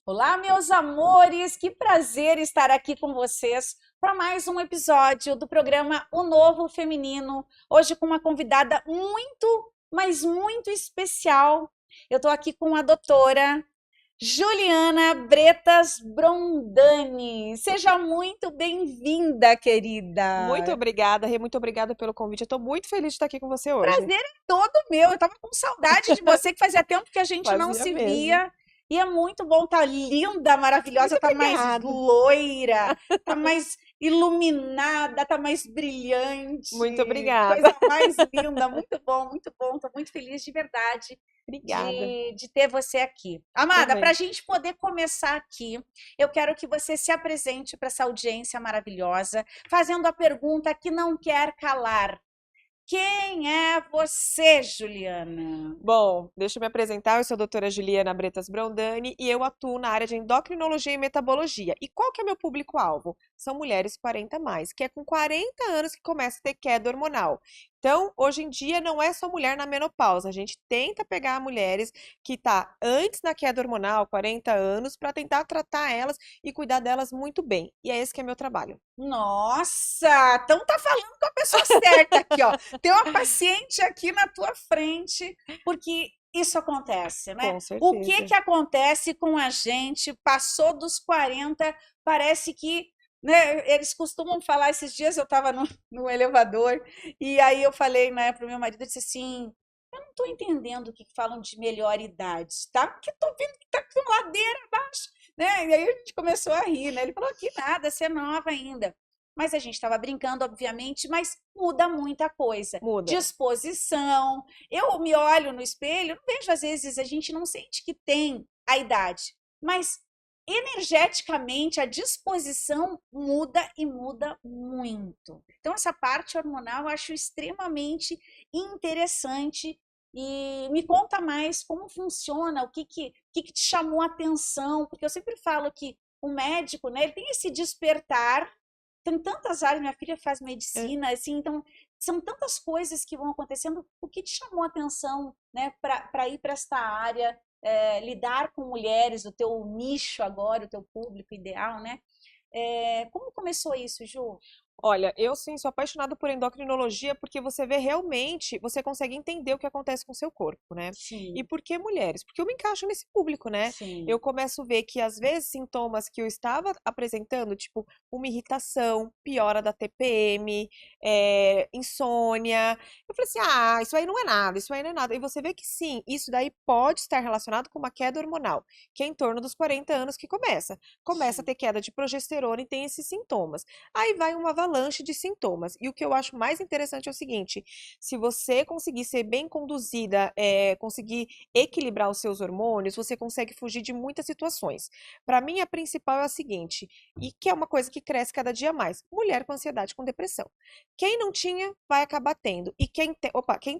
Olá, meus amores, que prazer estar aqui com vocês para mais um episódio do programa O Novo Feminino. Hoje com uma convidada muito, mas muito especial. Eu estou aqui com a doutora Juliana Bretas Brondani. Seja muito bem-vinda, Muito querida. obrigada, Rê, muito obrigada pelo convite. Eu estou muito feliz de estar aqui com você hoje. Prazer é todo meu. Eu estava com saudade de você, que fazia tempo que a gente não Fazia se mesmo. via. E é muito bom, tá linda, maravilhosa, Muito tá mais obrigada. loira, tá mais iluminada, tá mais Muito brilhante, obrigada. coisa mais linda, muito bom, muito bom. Tô muito feliz de verdade Obrigada de ter você aqui. Amada, para a também. gente poder começar aqui, eu quero que você se apresente para essa audiência maravilhosa, fazendo a pergunta que não quer calar. Quem é você, Juliana? Bom, deixa eu me apresentar. Eu sou a doutora Juliana Bretas Brondani e eu atuo na área de endocrinologia e metabologia. E qual que é meu público-alvo? São mulheres 40 a mais, que é com 40 anos que começa a ter queda hormonal. Então, hoje em dia, não é só mulher na menopausa. A gente tenta pegar mulheres que tá antes da queda hormonal, 40 anos, para tentar tratar elas e cuidar delas muito bem. E é esse que é meu trabalho. Nossa, então tá falando com a pessoa certa aqui, ó. Tem uma paciente aqui na tua frente, porque isso acontece, né? Com O que certeza. que acontece com a gente? Passou dos 40, parece que, né, eles costumam falar, esses dias eu estava no elevador, e aí eu falei, né, pro meu marido, eu disse assim, eu não estou entendendo o que falam de melhor idade, tá? Porque estou vendo que tá com ladeira abaixo, né? E aí a gente começou a rir, né? Ele falou que nada, você é nova ainda. Mas a gente estava brincando, obviamente, mas muda muita coisa. Muda. Disposição. Eu me olho no espelho, não vejo às vezes, a gente não sente que tem a idade, mas energeticamente a disposição muda e muda muito. Então, essa parte hormonal eu acho extremamente interessante. E me conta mais como funciona, o que te chamou a atenção, porque eu sempre falo que o médico, né, ele tem esse despertar, tem tantas áreas, minha filha faz É. medicina, assim, então são tantas coisas que vão acontecendo. O que te chamou a atenção, né, para ir para esta área, lidar com mulheres, o teu nicho agora, o teu público ideal, né? Como começou isso, Ju? Olha, eu sim sou apaixonada por endocrinologia porque você vê realmente, você consegue entender o que acontece com o seu corpo, né? E Sim, por que mulheres? Porque eu me encaixo nesse público, né? Eu sim, começo a ver que às vezes sintomas que eu estava apresentando, tipo uma irritação, piora da TPM, insônia, eu falei assim, ah, isso aí não é nada, isso aí não é nada. E você vê que sim, isso daí pode estar relacionado com uma queda hormonal, que é em torno dos 40 anos que começa. Começa a sim. ter queda de progesterona e tem esses sintomas. Aí vai uma avalanche de sintomas. E o que eu acho mais interessante é o seguinte: se você conseguir ser bem conduzida, conseguir equilibrar os seus hormônios, você consegue fugir de muitas situações. Para mim, a principal é a seguinte, e que é uma coisa que cresce cada dia mais: mulher com ansiedade, com depressão. Quem não tinha, vai acabar tendo. E quem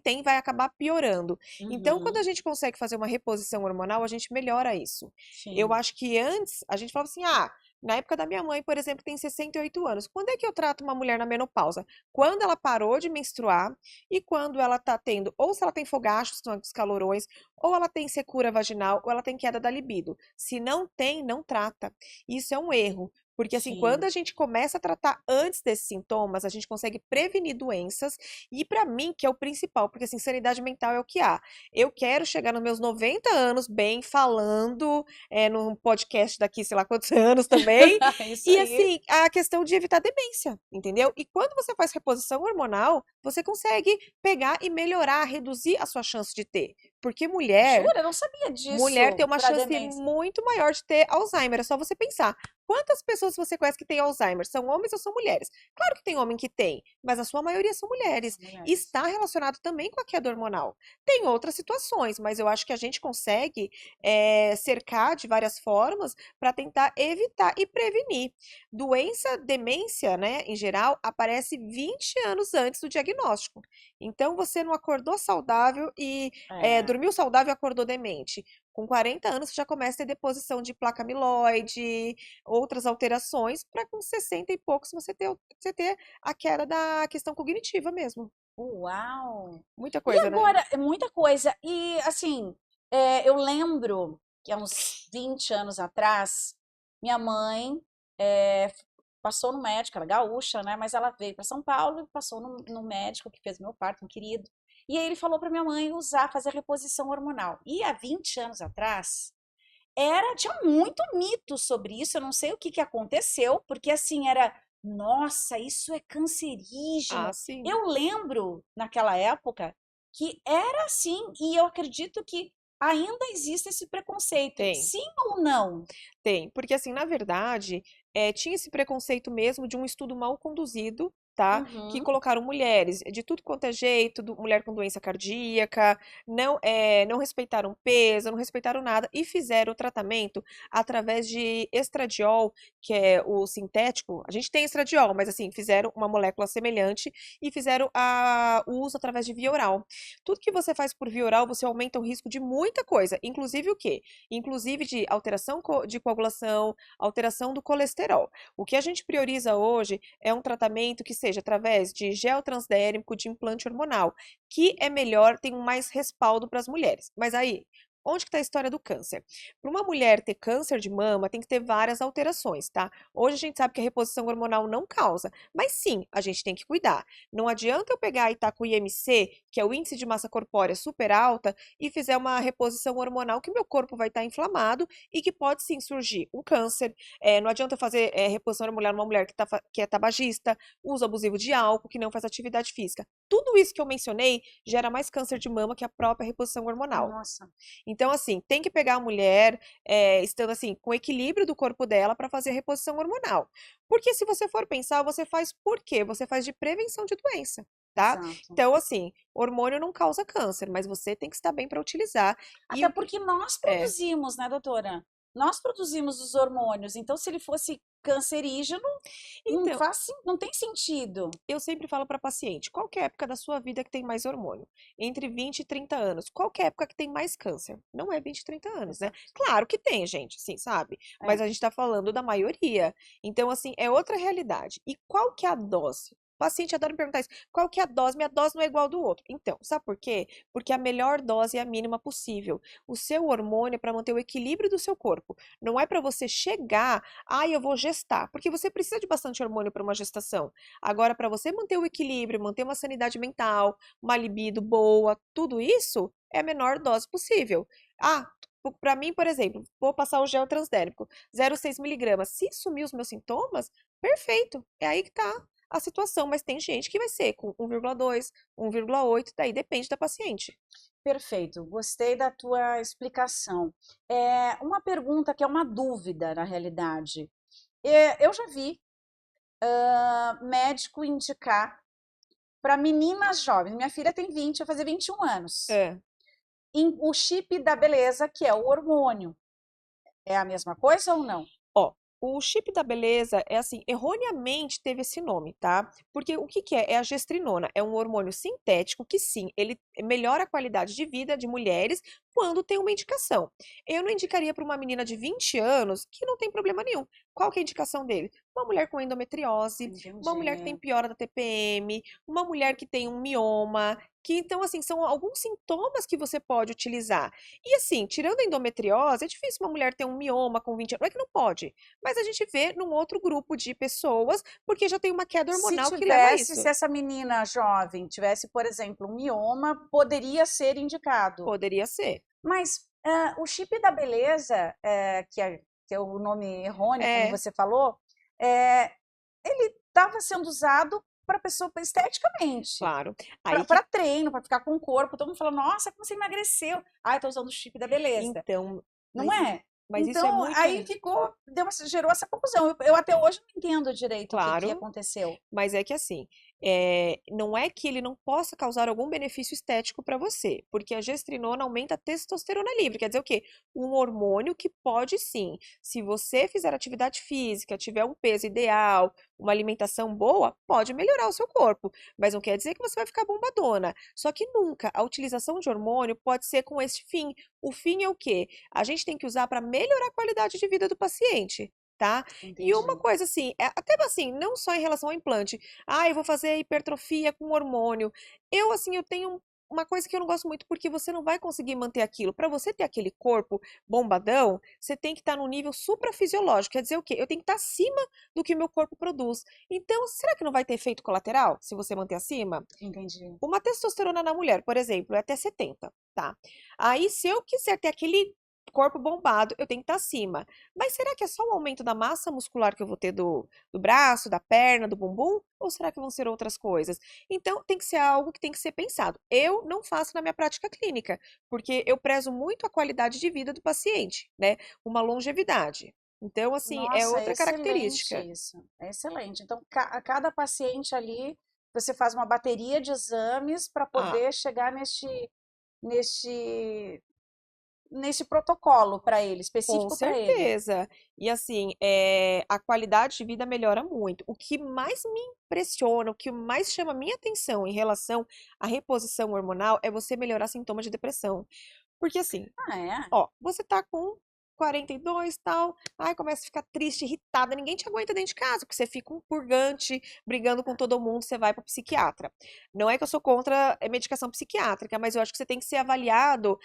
tem, vai acabar piorando. Então, quando a Uhum, gente consegue fazer uma reposição hormonal, a gente melhora isso. Eu sim. acho que antes, a gente falava assim, ah, na época da minha mãe, por exemplo, tem 68 anos. Quando é que eu trato uma mulher na menopausa? Quando ela parou de menstruar e quando ela tá tendo, ou se ela tem fogachos, que são os calorões, ou ela tem secura vaginal, ou ela tem queda da libido. Se não tem, não trata. Isso é um erro. Porque assim, quando Sim. a gente começa a tratar antes desses sintomas, a gente consegue prevenir doenças. E para mim, que é o principal, porque assim, sanidade mental é o que há. Eu quero chegar nos meus 90 anos bem falando, num podcast daqui, sei lá quantos anos também. Isso E aí. assim, a questão de evitar demência, entendeu? E quando você faz reposição hormonal, você consegue pegar e melhorar, reduzir a sua chance de ter. Porque Jura? Eu não sabia mulher tem disso uma para chance demência. muito maior de ter Alzheimer. É só você pensar. Quantas pessoas você conhece que têm Alzheimer? São homens ou são mulheres? Claro que tem homem que tem, mas a sua maioria são mulheres. São mulheres. Está relacionado também com a queda hormonal. Tem outras situações, mas eu acho que a gente consegue cercar de várias formas para tentar evitar e prevenir. Doença, demência, né, em geral, aparece 20 anos antes do diagnóstico. Então, você não acordou saudável e É. dormiu saudável e acordou demente. Com 40 anos, você já começa a ter deposição de placa amiloide, outras alterações, para com 60 e poucos você ter a queda da questão cognitiva mesmo. Uau! Muita E coisa, né? agora, é muita coisa. E assim, eu lembro. que há uns 20 anos atrás, minha mãe eh, passou no médico, ela é gaúcha, né? Mas ela veio para São Paulo e passou no médico que fez meu parto, um querido. E aí ele falou para minha mãe usar, fazer reposição hormonal. E há 20 anos atrás, tinha muito mito sobre isso, eu não sei o que que aconteceu, porque assim era, nossa, isso é Ah, cancerígeno. sim. Eu lembro naquela época que era assim, e eu acredito que ainda existe esse preconceito. Tem. Sim ou não? Tem, porque assim, na verdade, tinha esse preconceito mesmo de um estudo mal conduzido, tá? Que Uhum. colocaram mulheres de tudo quanto é jeito, mulher com doença cardíaca, não respeitaram peso, não respeitaram nada e fizeram o tratamento através de estradiol, que é o sintético. A gente tem estradiol, mas assim, fizeram uma molécula semelhante e fizeram o uso através de via oral. Tudo que você faz por via oral, você aumenta o risco de muita coisa, inclusive o quê? Inclusive de alteração de coagulação, alteração do colesterol. O que a gente prioriza hoje é um tratamento que seja através de gel transdérmico, de implante hormonal, que é melhor, tem mais respaldo para as mulheres. Mas aí, onde que está a história do câncer? Para uma mulher ter câncer de mama, tem que ter várias alterações, tá? Hoje a gente sabe que a reposição hormonal não causa, mas sim, a gente tem que cuidar. Não adianta eu pegar e estar com o IMC, que é o índice de massa corpórea super alta, e fizer uma reposição hormonal que meu corpo vai estar inflamado e que pode sim surgir um câncer. Não adianta eu fazer reposição hormonal numa mulher que é tabagista, uso abusivo de álcool, que não faz atividade física. Tudo isso que eu mencionei gera mais câncer de mama que a própria reposição hormonal. Nossa. Então, assim, tem que pegar a mulher, estando assim, com equilíbrio do corpo dela para fazer a reposição hormonal. Porque se você for pensar, você faz por quê? Você faz de prevenção de doença, tá? Exato. Então, assim, hormônio não causa câncer, mas você tem que estar bem para utilizar. E Até porque nós é, produzimos, né, doutora? Nós produzimos os hormônios, então se ele fosse cancerígeno, então, não tem sentido. eu sempre falo para paciente, qual que é a época da sua vida que tem mais hormônio? Entre 20 e 30 anos. Qual que é a época que tem mais câncer? Não é 20 e 30 anos, né? Exato. Claro que tem, gente, sim, sabe? Mas É. a gente tá falando da maioria. Então, assim, é outra realidade. E qual que é a dose? O paciente adora me perguntar isso. Qual que é a dose? Minha dose não é igual ao do outro. Então, sabe por quê? Porque a melhor dose é a mínima possível. O seu hormônio é para manter o equilíbrio do seu corpo. Não é para você chegar, eu vou gestar. Porque você precisa de bastante hormônio para uma gestação. Agora, para você manter o equilíbrio, manter uma sanidade mental, uma libido boa, tudo isso é a menor dose possível. Ah, para mim, por exemplo, vou passar o gel transdérmico, 0,6 miligramas. Se sumir os meus sintomas, perfeito. É aí que tá a situação. Mas tem gente que vai ser com 1,2, 1,8, daí depende da paciente. Perfeito, gostei da tua explicação. Uma pergunta que é uma dúvida, na realidade. Eu já vi médico indicar para meninas jovens. Minha filha tem 20, vai fazer 21 anos. É. O chip da beleza, que é o hormônio. É a mesma coisa ou não? Ó, o chip da beleza é assim, erroneamente teve esse nome, tá? Porque o que que é? É a gestrinona, é um hormônio sintético que sim, ele melhora a qualidade de vida de mulheres quando tem uma indicação. Eu não indicaria para uma menina de 20 anos que não tem problema nenhum. Qual que é a indicação dele? Uma mulher com endometriose, uma mulher que tem Entendi. piora da TPM, uma mulher que tem um mioma, que então assim, são alguns sintomas que você pode utilizar. E assim, tirando a endometriose, é difícil uma mulher ter um mioma com 20 anos. Não é que não pode, mas a gente vê num outro grupo de pessoas, porque já tem uma queda hormonal que leva a Se isso. essa menina jovem tivesse, por exemplo, um mioma, poderia ser indicado. Poderia ser. Mas o chip da beleza, que é o nome errôneo, como É, você falou, é, ele estava sendo usado para pessoa esteticamente, claro. Aí que para treino, para ficar com o corpo. Todo mundo falou, nossa, como você emagreceu? Ah, estou usando o chip da beleza. então, Não é? mas isso é Então, muito aí gerou essa confusão. Eu até hoje não entendo direito o que, que claro. aconteceu. Mas é que assim, não é que ele não possa causar algum benefício estético para você, porque a gestrinona aumenta a testosterona livre, quer dizer o quê? Um hormônio que pode sim, se você fizer atividade física, tiver um peso ideal, uma alimentação boa, pode melhorar o seu corpo, mas não quer dizer que você vai ficar bombadona. Só que nunca a utilização de hormônio pode ser com esse fim. O fim é o quê? A gente tem que usar para melhorar a qualidade de vida do paciente. Tá? E uma Entendi. coisa assim, até assim, não só em relação ao implante, eu vou fazer hipertrofia com hormônio. Eu, assim, eu tenho uma coisa que eu não gosto muito, porque você não vai conseguir manter aquilo. Para você ter aquele corpo bombadão, você tem que estar no nível suprafisiológico. Quer dizer o quê? Eu tenho que estar acima do que meu corpo produz. Então, será que não vai ter efeito colateral se você manter acima? Entendi. Uma testosterona na mulher, por exemplo, é até 70, tá? Aí, se eu quiser ter aquele corpo bombado, eu tenho que estar acima. Mas será que é só o aumento da massa muscular que eu vou ter do braço, da perna, do bumbum? Ou será que vão ser outras coisas? Então, tem que ser algo que tem que ser pensado. Eu não faço na minha prática clínica, porque eu prezo muito a qualidade de vida do paciente, né? Uma longevidade. Então, assim, é Nossa, é outra excelente característica. isso. É excelente. Então, a cada paciente ali, você faz uma bateria de exames para Ah, poder chegar neste, nesse protocolo para ele, com específico para ele. certeza. E assim, a qualidade de vida melhora muito. O que mais me impressiona, o que mais chama a minha atenção em relação à reposição hormonal é você melhorar sintomas de depressão. Porque assim, Ah, é? ó, você tá com 42 e tal, aí começa a ficar triste, irritada, ninguém te aguenta dentro de casa, porque você fica um purgante, brigando com todo mundo, você vai para psiquiatra. Não é que eu sou contra medicação psiquiátrica, mas eu acho que você tem que ser avaliado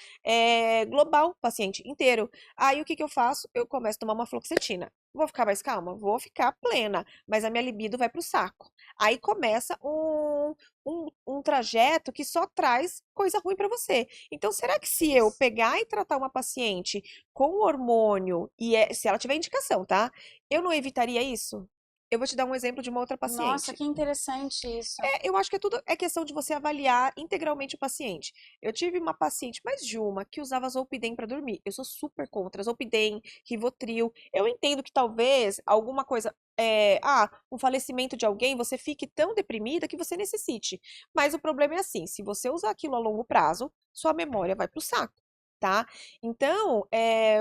global, paciente inteiro. Aí o que que eu faço? Eu começo a tomar uma fluoxetina. Vou ficar mais calma? Vou ficar plena, mas a minha libido vai pro saco. Aí começa um trajeto que só traz coisa ruim para você. Então, será que se eu pegar e tratar uma paciente com hormônio, se ela tiver indicação, tá? Eu não evitaria isso? Eu vou te dar um exemplo de uma outra Nossa, paciente. que interessante isso. Eu acho que tudo é questão de você avaliar integralmente o paciente. Eu tive uma paciente, mais de uma, que usava Zolpidem para dormir. Eu sou super contra Zolpidem, Rivotril. Eu entendo que talvez alguma coisa, um falecimento de alguém, você fique tão deprimida que você necessite. Mas o problema é assim, se você usar aquilo a longo prazo, sua memória vai pro saco. Tá? Então,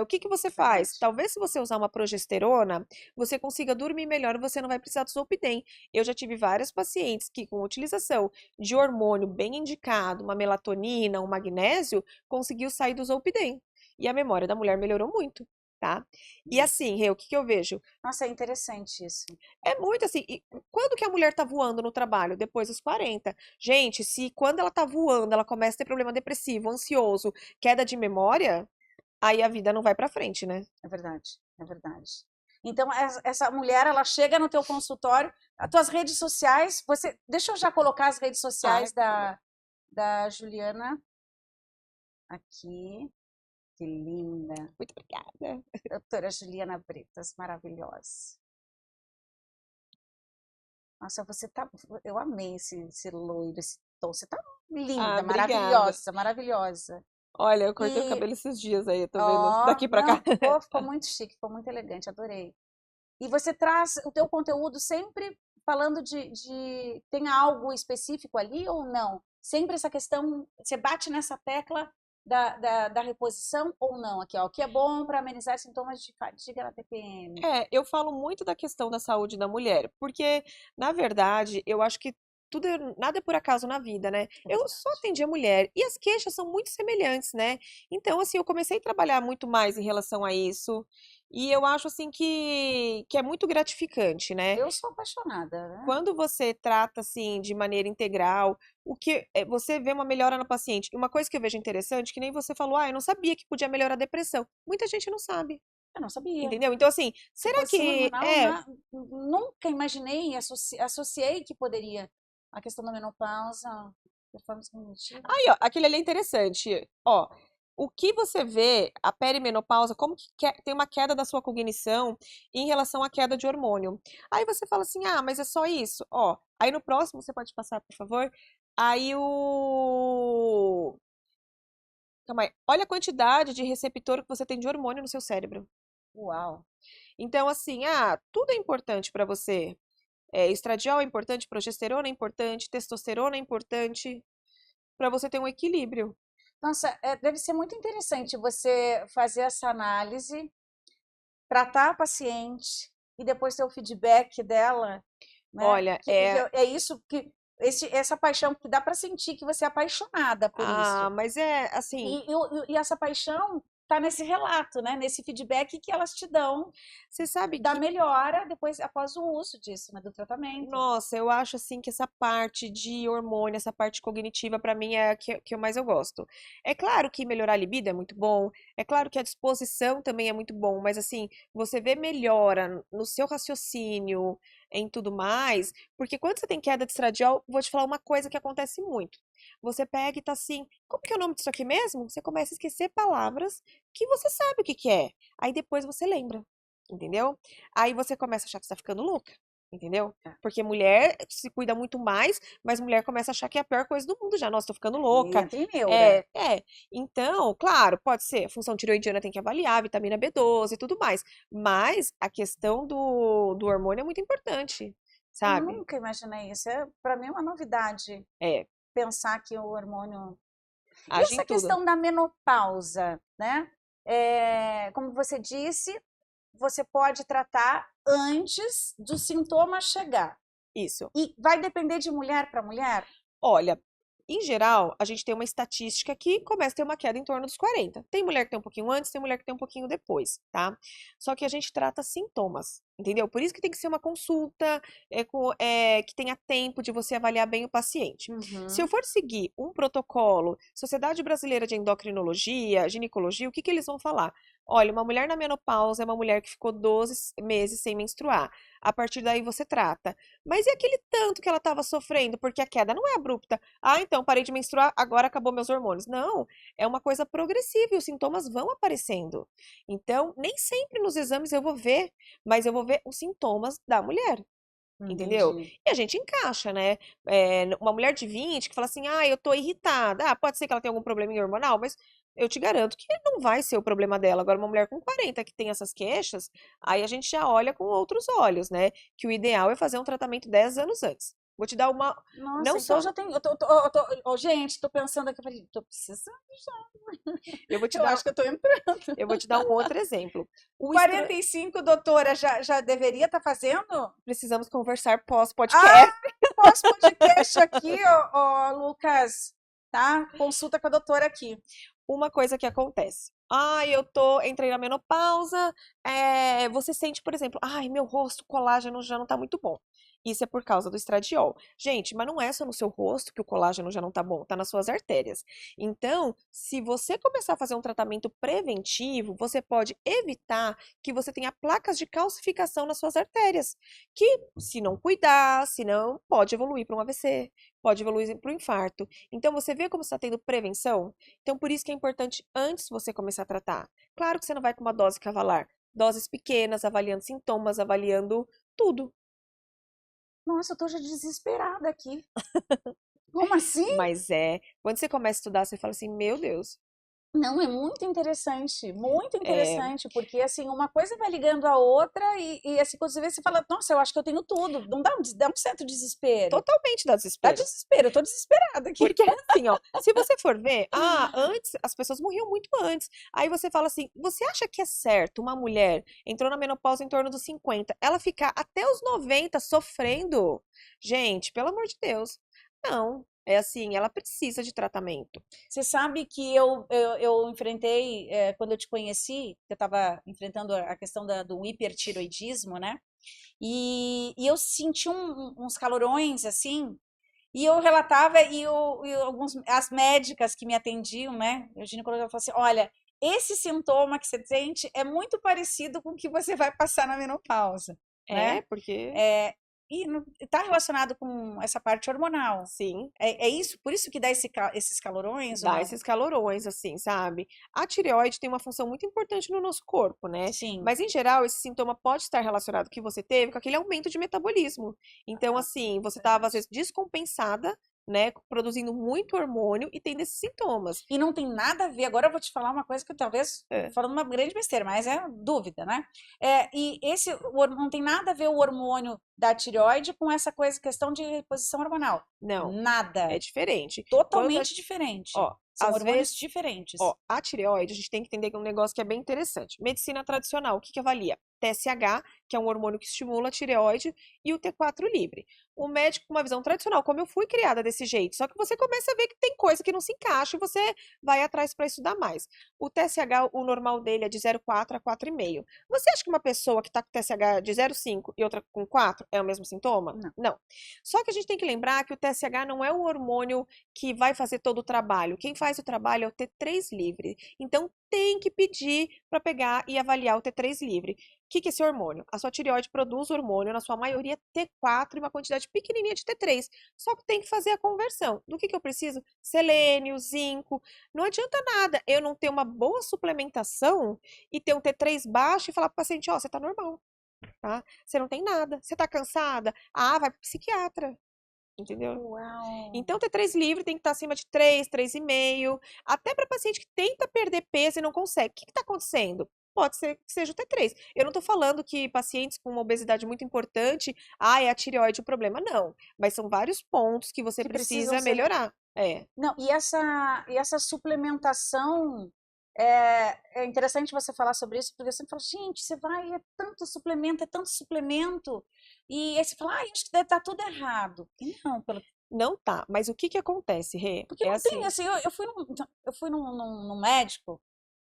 o que que você faz? Verdade. Talvez se você usar uma progesterona, você consiga dormir melhor e você não vai precisar do Zolpidem. Eu já tive várias pacientes que, com utilização de hormônio bem indicado, uma melatonina, um magnésio, conseguiu sair do Zolpidem. E a memória da mulher melhorou muito, tá? E assim, Rê, o que que eu vejo? Nossa, é interessante isso. É muito assim. E quando que a mulher tá voando no trabalho? Depois dos 40. Gente, se quando ela tá voando, ela começa a ter problema depressivo, ansioso, queda de memória, aí a vida não vai pra frente, né? É verdade, é verdade. Então, essa mulher, ela chega no teu consultório, as tuas redes sociais, deixa eu já colocar as redes Ah, sociais da Juliana aqui. Que linda. muito obrigada. Doutora Juliana Bretas, maravilhosa. Nossa, eu amei esse loiro, esse tom. Você tá Ah, linda, obrigada. maravilhosa, maravilhosa. Olha, eu cortei o E, cabelo esses dias aí, eu tô vendo ó, daqui pra cá. não, ficou muito chique, ficou muito elegante, adorei. E você traz o teu conteúdo sempre falando tem algo específico ali ou não? Sempre essa questão, você bate nessa tecla da reposição ou não? Aqui, ó, o que é bom para amenizar sintomas de fadiga na TPM. Eu falo muito da questão da saúde da mulher, porque, na verdade, eu acho que nada é por acaso na vida, né? É Eu só verdade. atendi a mulher e as queixas são muito semelhantes, né? Então, assim, eu comecei a trabalhar muito mais em relação a isso e eu acho, assim, que é muito gratificante, né? Eu sou apaixonada, né? Quando você trata, assim, de maneira integral, você vê uma melhora na paciente. E uma coisa que eu vejo interessante, que nem você falou, eu não sabia que podia melhorar a depressão. Muita gente não sabe. Eu não sabia. Entendeu? Então, assim, será Reposição que hormonal, nunca imaginei, associei que poderia. A questão da menopausa, performance cognitiva. Aí, ó, aquele ali é interessante. Ó, o que você vê, a perimenopausa, como tem uma queda da sua cognição em relação à queda de hormônio. Aí você fala assim, mas é só isso? Ó, aí no próximo, você pode passar, por favor? Aí o. Calma aí. Olha a quantidade de receptor que você tem de hormônio no seu cérebro. Uau! Então, assim, tudo é importante para você. Estradiol é importante, progesterona é importante, testosterona é importante, para você ter um equilíbrio. Nossa, deve ser muito interessante você fazer essa análise, tratar a paciente e depois ter o feedback dela, né? Olha, É isso que essa paixão que dá para sentir que você é apaixonada por isso. mas é assim, E essa paixão tá nesse relato, né? Nesse feedback que elas te dão Você sabe da que, melhora depois, após o uso disso, né? Do tratamento. nossa, eu acho assim que essa parte de hormônio, essa parte cognitiva, pra mim é a que eu mais eu gosto. É claro que melhorar a libido é muito bom, é claro que a disposição também é muito bom, mas assim, você vê melhora no seu raciocínio, em tudo mais, porque quando você tem queda de estradiol, vou te falar uma coisa que acontece muito. Você pega e tá assim, como que é o nome disso aqui mesmo? Você começa a esquecer palavras que você sabe o que que é. Aí depois você lembra, entendeu? Aí você começa a achar que você tá ficando louca. Entendeu? Porque mulher se cuida muito mais, mas mulher começa a achar que é a pior coisa do mundo já. Nossa, tô ficando louca. Entra em neura. É. Então, claro, pode ser. A função tireoidiana tem que avaliar, vitamina B12 e tudo mais. Mas a questão do hormônio é muito importante, Eu sabe? nunca imaginei isso. Para mim é uma novidade É, pensar que o hormônio. E age em essa tudo. questão da menopausa, né? Como você disse, você pode tratar antes do sintoma chegar. Isso. E vai depender de mulher para mulher? Olha, em geral, a gente tem uma estatística que começa a ter uma queda em torno dos 40. Tem mulher que tem um pouquinho antes, tem mulher que tem um pouquinho depois, tá? Só que a gente trata sintomas, entendeu? Por isso que tem que ser uma consulta que tenha tempo de você avaliar bem o paciente. Se eu Uhum. for seguir um protocolo, Sociedade Brasileira de Endocrinologia, Ginecologia, o que que eles vão falar? Olha, uma mulher na menopausa é uma mulher que ficou 12 meses sem menstruar. A partir daí você trata. Mas e aquele tanto que ela estava sofrendo? Porque a queda não é abrupta. Ah, então parei de menstruar, agora acabou meus hormônios. Não, é uma coisa progressiva e os sintomas vão aparecendo. Então, nem sempre nos exames eu vou ver, mas eu vou ver os sintomas da mulher. Entendeu? Entendi. E a gente encaixa, né? Uma mulher de 20 que fala assim, ah, eu tô irritada. Ah, pode ser que ela tenha algum problema hormonal, mas eu te garanto que não vai ser o problema dela. Agora, uma mulher com 40 que tem essas queixas, aí a gente já olha com outros olhos, né? Que o ideal é fazer um tratamento 10 anos antes. Vou te dar uma. Não Nossa, então só. já tem. Gente, estou pensando aqui, eu falei, tô precisando já. Eu vou te Eu dar, acho que eu tô entrando. eu vou te dar um outro exemplo. O estra... 45, doutora, já deveria estar fazendo? Precisamos conversar pós-podcast. Ah, pós-podcast aqui, ó, Lucas, tá? Consulta com a doutora aqui. Uma coisa que acontece. Ah, entrei na menopausa, você sente, por exemplo, ai, meu rosto, colágeno já não tá muito bom. Isso é por causa do estradiol. Gente, mas não é só no seu rosto que o colágeno já não tá bom, tá nas suas artérias. Então, se você começar a fazer um tratamento preventivo, você pode evitar que você tenha placas de calcificação nas suas artérias, que se não cuidar, se não, pode evoluir para um AVC, pode evoluir para um infarto. Então, você vê como está tendo prevenção? Então, por isso que é importante antes você começar a tratar. Claro que você não vai com uma dose cavalar. Doses pequenas, avaliando sintomas, avaliando tudo. Nossa, eu tô já desesperada aqui. Como assim? Mas quando você começa a estudar, você fala assim, meu Deus, Não, é muito é interessante, porque assim, uma coisa vai ligando a outra e assim, quando você vê, você fala, nossa, eu acho que eu tenho tudo. Não dá um certo desespero. totalmente dá Dá desespero. desespero, eu tô desesperada aqui. Porque é assim, ó, se você for ver, antes as pessoas morriam muito antes. Aí você fala assim, você acha que é certo uma mulher entrou na menopausa em torno dos 50, ela ficar até os 90 sofrendo? Gente, pelo amor de Deus. Não, é assim, ela precisa de tratamento. Você sabe que eu enfrentei, quando eu te conheci, eu estava enfrentando a questão do hipertiroidismo, né? E eu senti uns calorões, assim, e eu relatava, as médicas que me atendiam, né? O ginecologista falou assim: olha, esse sintoma que você sente é muito parecido com o que você vai passar na menopausa, né? Porque É, e está relacionado com essa parte hormonal. sim, É isso, por isso que dá esses calorões ou dá não? esses calorões, assim, sabe? A tireoide tem uma função muito importante no nosso corpo, né? Sim. Mas, em geral, esse sintoma pode estar relacionado que você teve com aquele aumento de metabolismo. Então, assim, você estava, às Verdade. vezes, descompensada, né? Produzindo muito hormônio e tendo esses sintomas. E não tem nada a ver. Agora eu vou te falar uma coisa que eu talvez É. falando uma grande besteira, mas é dúvida, né? E esse não tem nada a ver o hormônio da tireoide com essa coisa, questão de reposição hormonal. Não, é Nada. diferente. Quando, Totalmente diferente. ó, São às hormônios vezes, diferentes. ó, a tireoide, a gente tem que entender que é um negócio que é bem interessante. Medicina tradicional, o que que avalia? TSH, que é um hormônio que estimula a tireoide, e o T4 livre. o médico com uma visão tradicional, como eu fui criada desse jeito. Só que você começa a ver que tem coisa que não se encaixa e você vai atrás para estudar mais. O TSH, o normal dele é de 0,4 a 4,5. Você acha que uma pessoa que está com TSH de 0,5 e outra com 4 é o mesmo sintoma? Não. Não. Só que a gente tem que lembrar que o TSH não é o hormônio que vai fazer todo o trabalho. Quem faz o trabalho é o T3 livre. Então, tem que pedir para pegar e avaliar o T3 livre. O que é esse hormônio? A sua tireoide produz hormônio, na sua maioria T4 e uma quantidade pequenininha de T3. Só que tem que fazer a conversão. Do que eu preciso? Selênio, zinco. Não adianta nada eu não ter uma boa suplementação e ter um T3 baixo e falar para o paciente, ó, você tá normal, tá? Você não tem nada. Você tá cansada? Ah, vai pro psiquiatra. Entendeu? Uau! Então, T3 livre tem que estar acima de 3, 3,5. Até para paciente que tenta perder peso e não consegue. O que está acontecendo? Pode ser que seja o T3. Eu não estou falando que pacientes com uma obesidade muito importante, é a tireoide o problema. Não. Mas são vários pontos que você Que precisam precisa ser. melhorar. Não, e essa suplementação. É interessante você falar sobre isso, porque você fala, gente, você vai, é tanto suplemento, e aí você fala, acho que deve estar tudo errado. E não, Não tá. Mas o que acontece, Rê? porque É não tem, assim. assim, eu fui num médico,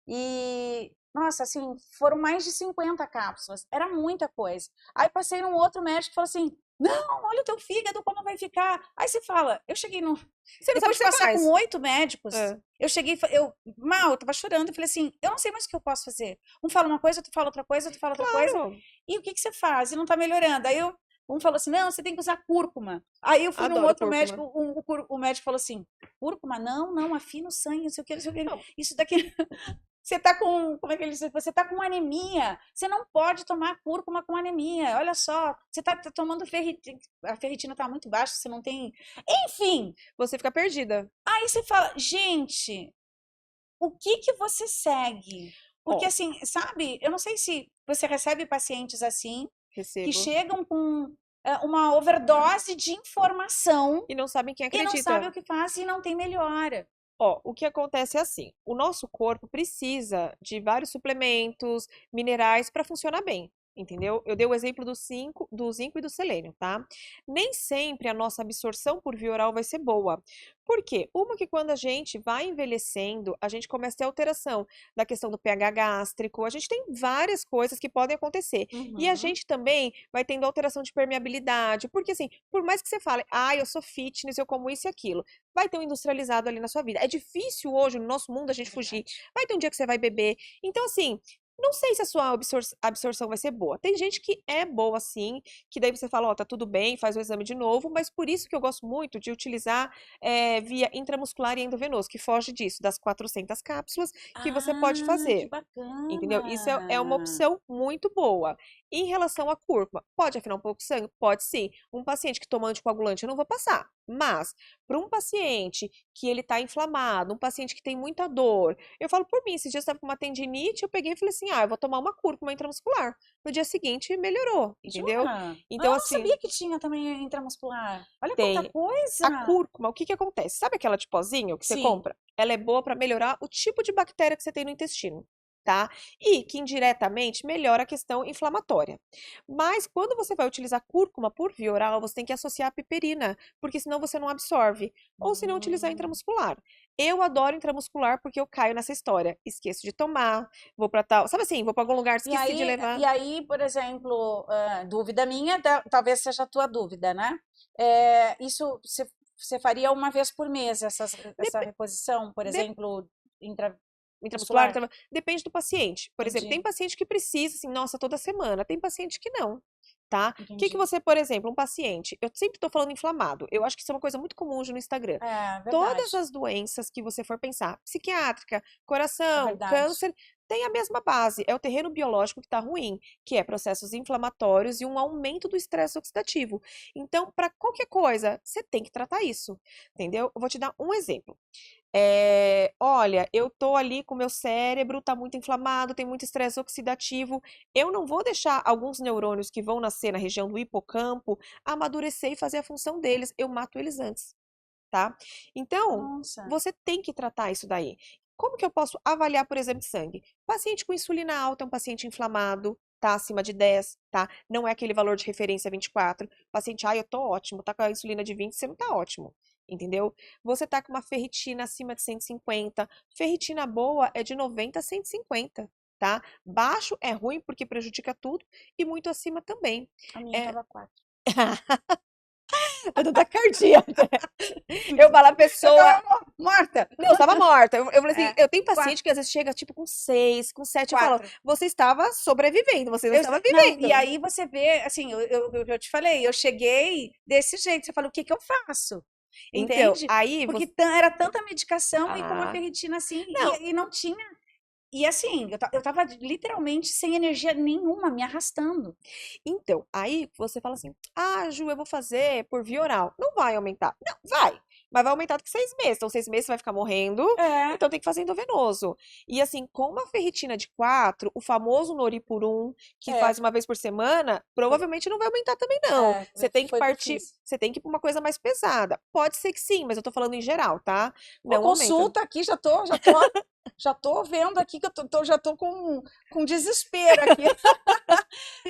e, nossa, assim, foram mais de 50 cápsulas, era muita coisa. Aí passei num outro médico e falou assim, não, olha o teu fígado, como vai ficar. Aí você fala, eu cheguei no... Você não sabe o Depois de que você passar faz. com 8 médicos, É. eu cheguei, eu tava chorando, eu falei assim, eu não sei mais o que eu posso fazer. Um fala uma coisa, outro fala outra coisa, outro fala outra coisa, Claro. e o que você faz? E não tá melhorando. Aí um falou assim, não, você tem que usar cúrcuma. Aí eu fui num Adoro outro cúrcuma. médico, o médico falou assim, cúrcuma? Não, afina o sangue, não sei o que, não sei o que. Não. Isso daqui... Você tá com, como é que ele diz? Você tá com anemia. Você não pode tomar cúrcuma com anemia. Olha só, você tá tomando ferritina, a ferritina tá muito baixa, você não tem. Enfim, Você fica perdida. aí você fala, gente, o que você segue? Porque Ó, assim, sabe, eu não sei se você recebe pacientes assim, que recebo. chegam com uma overdose de informação E não sabem quem e não sabem acredita. o que faz e não tem melhora. Ó, o que acontece é assim, o nosso corpo precisa de vários suplementos, minerais para funcionar bem, entendeu? Eu dei o exemplo do zinco e do selênio, tá? Nem sempre a nossa absorção por via oral vai ser boa. Por quê? Uma que quando a gente vai envelhecendo, a gente começa a ter alteração da questão do pH gástrico, a gente tem várias coisas que podem acontecer. E a Uhum. gente também vai tendo alteração de permeabilidade, porque assim, por mais que você fale, eu sou fitness, eu como isso e aquilo, vai ter um industrializado ali na sua vida. É difícil hoje, no nosso mundo, a gente fugir. Verdade. Vai ter um dia que você vai beber. Então, assim, não sei se a sua absorção vai ser boa. Tem gente que é boa, sim, que daí você fala, ó, tá tudo bem, faz o exame de novo, mas por isso que eu gosto muito de utilizar via intramuscular e endovenoso, que foge disso, das 400 cápsulas que você pode Que fazer. Entendeu? Isso é uma bacana. opção muito boa. Em relação à cúrcuma, pode afinar um pouco o sangue? Pode sim. Um paciente que toma anticoagulante eu não vou passar. Mas, para um paciente que ele está inflamado, um paciente que tem muita dor, eu falo por mim, esses dias eu estava com uma tendinite, eu peguei e falei assim, eu vou tomar uma cúrcuma intramuscular. No dia seguinte, melhorou, entendeu? Jura? Então, Eu não assim, sabia que tinha também intramuscular. Olha quanta tem. A coisa. cúrcuma, o que que acontece? Sabe aquela de pozinho que você Sim. compra? Ela é boa para melhorar o tipo de bactéria que você tem no intestino, tá? E que indiretamente melhora a questão inflamatória. Mas quando você vai utilizar cúrcuma por via oral, você tem que associar a piperina, porque senão você não absorve. Ou se não utilizar Hum. intramuscular. Eu adoro intramuscular porque eu caio nessa história. Esqueço de tomar, vou para tal, sabe assim, vou para algum lugar, E esqueci de aí, levar. e aí, por exemplo, dúvida minha, talvez seja a tua dúvida, né? Isso você faria uma vez por mês essa reposição, por Dep- exemplo, Intramuscular, intramuscular? depende do paciente. Por exemplo, tem Entendi, paciente que precisa, assim, nossa, toda semana. Tem paciente que não, tá? O que que entendi. você, por exemplo, um paciente, eu sempre estou falando inflamado. Eu acho que isso é uma coisa muito comum hoje no Instagram. É Todas verdade, as doenças que você for pensar, psiquiátrica, é coração, verdade. câncer, tem a mesma base. É o terreno biológico que está ruim, que é processos inflamatórios e um aumento do estresse oxidativo. Então, para qualquer coisa, você tem que tratar isso, entendeu? Eu vou te dar um exemplo. Olha, eu tô ali com o meu cérebro, tá muito inflamado, tem muito estresse oxidativo. Eu não vou deixar alguns neurônios que vão nascer na região do hipocampo amadurecer e fazer a função deles. Eu mato eles antes, tá? Então, Nossa. você tem que tratar isso daí. Como que eu posso avaliar, por exemplo, de sangue? Paciente com insulina alta é um paciente inflamado. tá acima de 10, tá? Não é aquele valor de referência 24. O paciente, eu tô ótimo, tá com a insulina de 20, você não tá ótimo. Entendeu? Você tá com uma ferritina acima de 150. Ferritina boa é de 90 a 150, tá? Baixo é ruim porque prejudica tudo e muito acima também. A minha É, tava 4. eu tô taquicardia. Eu falo a Eu pessoa. tava morta. Não, eu estava morta. Eu falei assim, É, eu tenho 4. paciente que às vezes chega tipo com 6, com 7. Eu falo, 4. você estava sobrevivendo, você não estava Não, e vivendo. aí você vê, assim, eu te falei, eu cheguei desse jeito, você fala, o que que eu faço? Então, Entende? aí Porque você. era tanta medicação e com uma Ah, ferritina assim, não. e não tinha. E assim, eu tava literalmente sem energia nenhuma, me arrastando. Então, aí você fala assim, Ju, eu vou fazer por via oral. Não vai aumentar. Não, vai. Mas vai aumentar daqui 6 meses. Então, 6 meses você vai ficar morrendo. É, Então, tem que fazer endovenoso. E assim, com uma ferritina de 4, o famoso Noripurum, que é, faz uma vez por semana, provavelmente não vai aumentar também, não. Você tem que foi o que eu partir, fiz. você tem que ir pra uma coisa mais pesada. Pode ser que sim, mas eu tô falando em geral, tá? Ô, Não aumenta. consulta aqui, já tô vendo aqui que já tô com desespero aqui.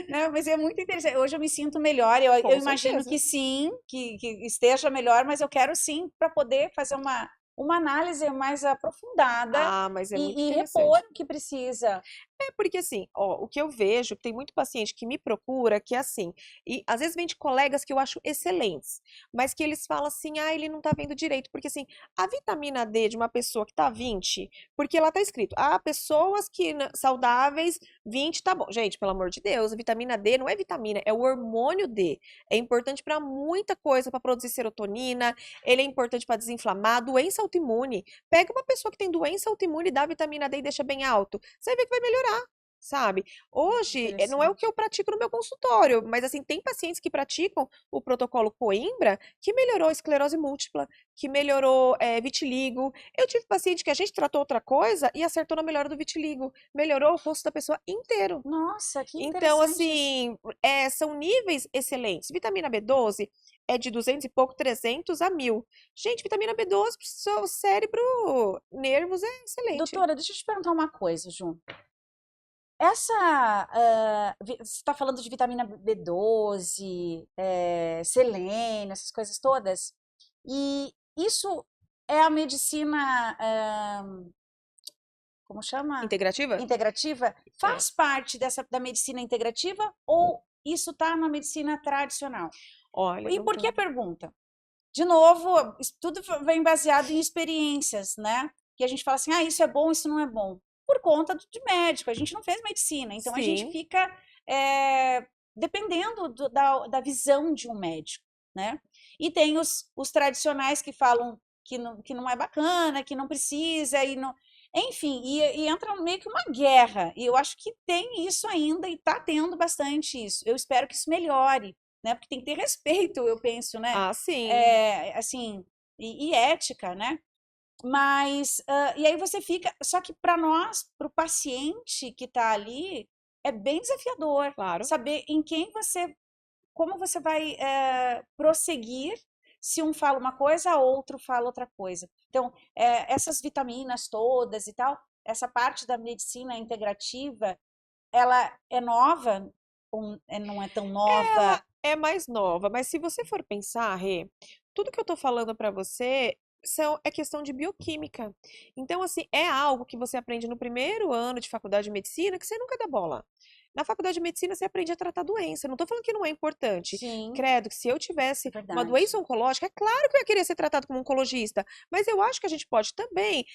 Né? Mas é muito interessante. Hoje eu me sinto melhor. Eu Com imagino certeza. que sim, que esteja melhor, mas eu quero sim para poder fazer uma análise mais aprofundada Mas é muito e repor interessante. o que precisa. É porque assim, ó, o que eu vejo, tem muito paciente que me procura que é assim, e às vezes vem de colegas que eu acho excelentes, mas que eles falam assim, ele não tá vendo direito, porque assim, a vitamina D de uma pessoa que tá 20, porque lá tá escrito, pessoas que saudáveis, 20 tá bom. Gente, pelo amor de Deus, a vitamina D não é vitamina, é o hormônio D. É importante pra muita coisa, pra produzir serotonina, ele é importante pra desinflamar, doença autoimune. Pega uma pessoa que tem doença autoimune, dá vitamina D e deixa bem alto, você vai ver que vai melhorar. Sabe? Hoje, não é o que Interessante. eu pratico no meu consultório, mas assim, tem pacientes que praticam o protocolo Coimbra que melhorou esclerose múltipla, que melhorou vitiligo. Eu tive paciente que a gente tratou outra coisa e acertou na melhora do vitiligo, melhorou o rosto da pessoa inteiro. Nossa, que Então, interessante isso. assim, são níveis excelentes. Vitamina B12 é de 200 e pouco, 300 a 1000. Gente, vitamina B12 pro seu cérebro, nervos é excelente. Doutora, deixa eu te perguntar uma coisa, Ju. Essa, você está falando de vitamina B12, selênio, essas coisas todas, e isso é a medicina, como chama? Integrativa? Integrativa? É. Faz parte da medicina integrativa ou isso está na medicina tradicional? Olha, E por que a doutora. pergunta? De novo, isso tudo vem baseado em experiências, né? Que a gente fala assim, isso é bom, isso não é bom. Por conta de médico, a gente não fez medicina, então a gente Sim, fica dependendo da visão de um médico, né? E tem os tradicionais que falam que não é bacana, que não precisa, e não. Enfim, e entra meio que uma guerra. E eu acho que tem isso ainda e está tendo bastante isso. Eu espero que isso melhore, né? Porque tem que ter respeito, eu penso, né? sim. Assim, e ética, né? Mas, e aí você fica. Só que para nós, para o paciente que está ali, é bem desafiador Claro. saber em quem você. Como você vai prosseguir se um fala uma coisa, outro fala outra coisa. Então, essas vitaminas todas e tal, essa parte da medicina integrativa, ela é nova, ou não é tão nova? Ela é mais nova, mas se você for pensar, Rê, tudo que eu tô falando pra você é questão de bioquímica. Então, assim, é algo que você aprende no primeiro ano de faculdade de medicina que você nunca dá bola. Na faculdade de medicina, você aprende a tratar doença. Não tô falando que não é importante. Sim, Credo, que se eu tivesse uma verdade. doença oncológica, é claro que eu ia querer ser tratado como oncologista. Mas eu acho que a gente pode também.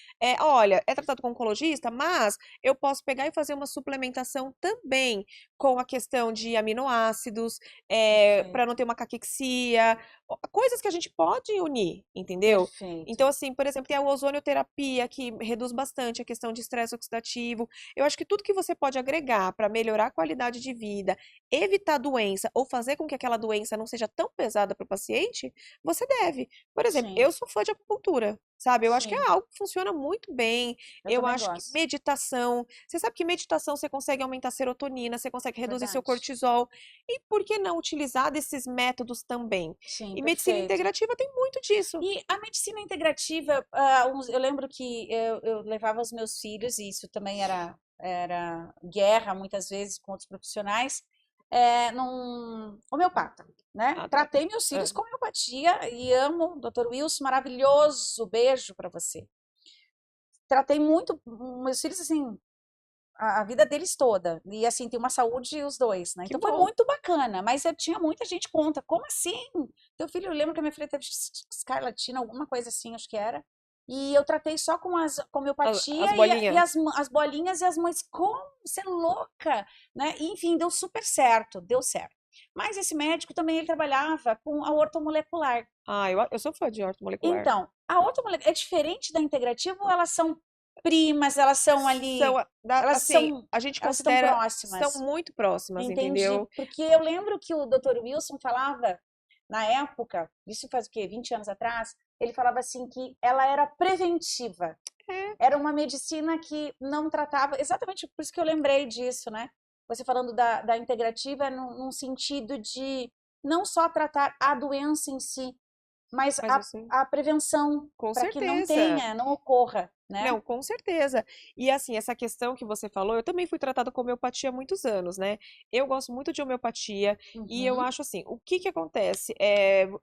Olha, é tratado como oncologista, mas eu posso pegar e fazer uma suplementação também com a questão de aminoácidos, para não Perfeito, ter uma caquexia, coisas que a gente pode unir, entendeu? perfeito. Então, assim, por exemplo, tem a ozonioterapia, que reduz bastante a questão de estresse oxidativo. Eu acho que tudo que você pode agregar para melhorar a qualidade de vida, evitar doença ou fazer com que aquela doença não seja tão pesada para o paciente, você deve. Por exemplo, Sim. eu sou fã de acupuntura. sabe? Eu acho que é Sim, algo que funciona muito bem. eu Eu também acho que gosto. meditação, você sabe que meditação você consegue aumentar a serotonina, você consegue reduzir seu Verdade. cortisol. E por que não utilizar desses métodos também? Sim, E medicina perfeito. integrativa tem muito disso. E a medicina integrativa, eu lembro que eu levava os meus filhos, e isso também era guerra muitas vezes com outros profissionais, num homeopata, né? Ah, tá. Tratei meus filhos Ah, com homeopatia e amo, doutor Wilson, maravilhoso, beijo para você. Tratei muito meus filhos assim, a vida deles toda. E assim, tem uma saúde os dois, né? que Então foi bom. muito bacana, mas eu tinha muita gente contra. Como assim? Teu filho, eu lembro que a minha filha teve escarlatina, alguma coisa assim, acho que era. E eu tratei só com As homeopatia bolinhas. as bolinhas e as mães, como você é louca, né? E, enfim, deu super certo, deu certo. Mas esse médico também ele trabalhava com a ortomolecular. Ah, eu sou fã de ortomolecular. Então, a ortomolecular é diferente da integrativa ou elas são primas, elas são São, ali, assim, a gente elas estão considera, são próximas? muito próximas, Entendi. entendeu? Porque eu lembro que o Dr. Wilson falava, na época, isso faz o quê? 20 anos atrás, ele falava assim que ela era preventiva. É, Era uma medicina que não tratava, exatamente por isso que eu lembrei disso, né? Você falando da integrativa num sentido de não só tratar a doença em si, mas mas você, a prevenção, com para que não certeza. tenha, não ocorra, né? Não, com certeza. E assim, essa questão que você falou, eu também fui tratada com homeopatia há muitos anos, né? Eu gosto muito de homeopatia e eu Uhum, acho assim, o que que acontece?